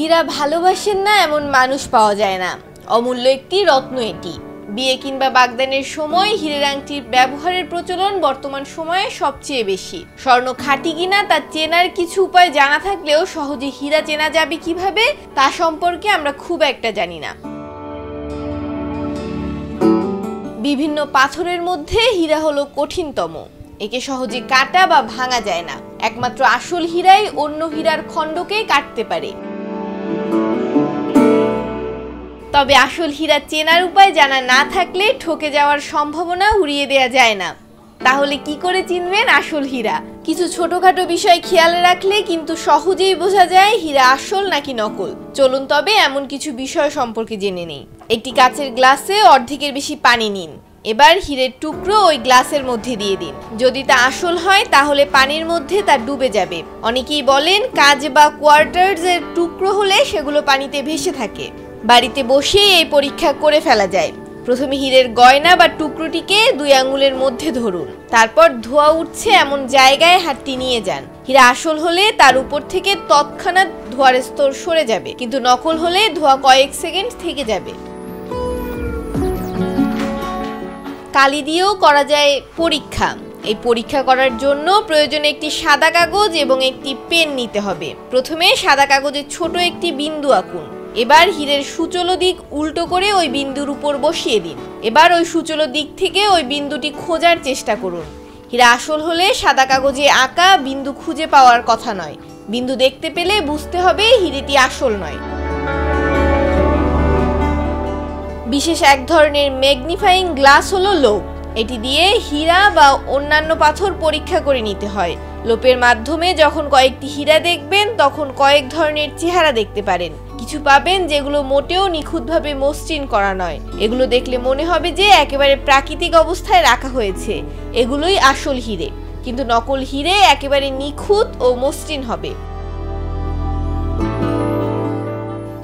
হীরা ভালোবাসেন না এমন মানুষ পাওয়া যায় না। অমূল্য একটি রত্ন এটি। বিয়ে কিংবা বাগদানের সময় হীরের আংটির ব্যবহারের প্রচলন বর্তমান সময়ে সবচেয়ে বেশি। স্বর্ণ খাঁটি কিনা তা চেনার কিছু উপায় জানা থাকলেও সহজে হীরা চেনা যাবে কিভাবে তা সম্পর্কে আমরা খুব একটা জানি না। বিভিন্ন পাথরের মধ্যে হীরা হলো কঠিনতম। একে সহজে কাটা বা ভাঙা যায় না। একমাত্র আসল হীরাই অন্য হীরার খণ্ডকে কাটতে পারে। তবে আসল হীরা চেনার উপায় জানা না থাকলে ঠকে যাওয়ার সম্ভাবনা উড়িয়ে দেয়া যায় না। তাহলে কি করে চিনবেন আসল হীরা? কিছু ছোটখাটো বিষয় খেয়াল রাখলে কিন্তু সহজেই বোঝা যায় হীরা আসল নাকি নকল। চলুন তবে এমন কিছু বিষয় সম্পর্কে জেনে নেই। একটি কাচের গ্লাসে অর্ধেকের বেশি পানি নিন। এবার হীরের টুকরো ওই গ্লাসের মধ্যে দিয়ে দিন। যদি তা আসল হয় তাহলে পানির মধ্যে তা ডুবে যাবে। অনেকেই বলেন কাঁচ বা কোয়ার্টার্সের টুকরো হলে সেগুলো পানিতে ভেসে থাকে। বাড়িতে বসেই এই পরীক্ষা করে ফেলা যায়। প্রথমে হীরের গয়না বা টুকরোটিকে 2 আঙ্গুলের মধ্যে ধরুন। তারপর ধোঁয়া উঠছে এমন জায়গায় হাতটি নিয়ে যান। হীরা আসল হলে তার উপর থেকে তৎক্ষণাৎ ধোঁয়ার স্তর সরে যাবে, কিন্তু নকল হলে ধোঁয়া কয়েক সেকেন্ড থেকে যাবে। কালি দিয়েও করা যায় পরীক্ষা। এই পরীক্ষা করার জন্য প্রয়োজনে একটি সাদা কাগজ এবং একটি পেন নিতে হবে। প্রথমে সাদা কাগজে ছোট একটি বিন্দু আঁকুন। এবার হীরের সূচলো দিক উল্টো করে ওই বিন্দুর উপর বসিয়ে দিন। এবার ওই সূচলো দিক থেকে ওই বিন্দুটি খোঁজার চেষ্টা করুন। হীরা আসল হলে সাদা কাগজে আঁকা বিন্দু খুঁজে পাওয়ার কথা নয়। বিন্দু দেখতে পেলে বুঝতে হবে হীরেটি আসল নয়। বিশেষ এক ধরনের ম্যাগনিফাইং গ্লাস হলো লোপ। এটি দিয়ে হীরা বা অন্যান্য পাথর পরীক্ষা করে নিতে হয়। লোপের মাধ্যমে যখন কয়েকটি হীরা দেখবেন তখন কয়েক ধরনের চেহারা দেখতে পারেন। কিছু পাবেন যেগুলো মোটেও নিখুঁতভাবে মসৃণ করা নয়। এগুলো দেখলে মনে হবে যে একেবারে প্রাকৃতিক অবস্থায় রাখা হয়েছে। এগুলোই আসল হীরে। কিন্তু নকল হীরে একেবারে নিখুঁত ও মসৃণ হবে।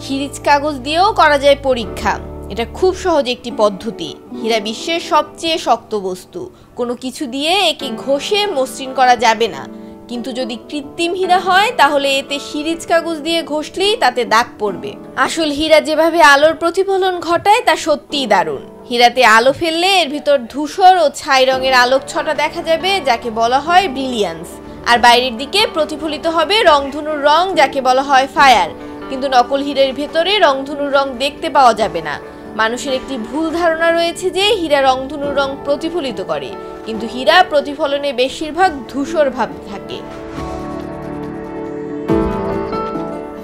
হিরিজ কাগজ দিয়েও করা যায় পরীক্ষা। এটা খুব সহজ একটি পদ্ধতি। হীরা বিশ্বের সবচেয়ে শক্ত বস্তু। কোনো কিছু দিয়ে একে ঘষে মসৃণ করা যাবে না। কিন্তু যদি কৃত্রিম হীরা হয় তাহলে এতে হিরিজ কাগজ দিয়ে ঘষলেই তাতে দাগ পড়বে। আসল হীরা যেভাবে আলোর প্রতিফলন ঘটায় তা সত্যিই দারুণ। হীরাতে আলো ফেললে এর ভিতর ধূসর ও ছাই রঙের আলোক ছটা দেখা যাবে, যাকে বলা হয় ব্রিলিয়ান্স। আর বাইরের দিকে প্রতিফলিত হবে রংধনুর রং, যাকে বলা হয় ফায়ার। কিন্তু নকল হীরের ভেতরে রংধনুর রং দেখতে পাওয়া যাবে না। মানুষের একটি ভুল ধারণা রয়েছে যে হীরা রংধনুর রং প্রতিফলিত করে, কিন্তু হীরা প্রতিফলনে বেশিরভাগ ধূসর ভাব থাকে।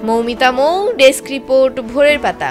মৌমিতা মৌ, ডেস্ক রিপোর্ট, ভোরের পাতা।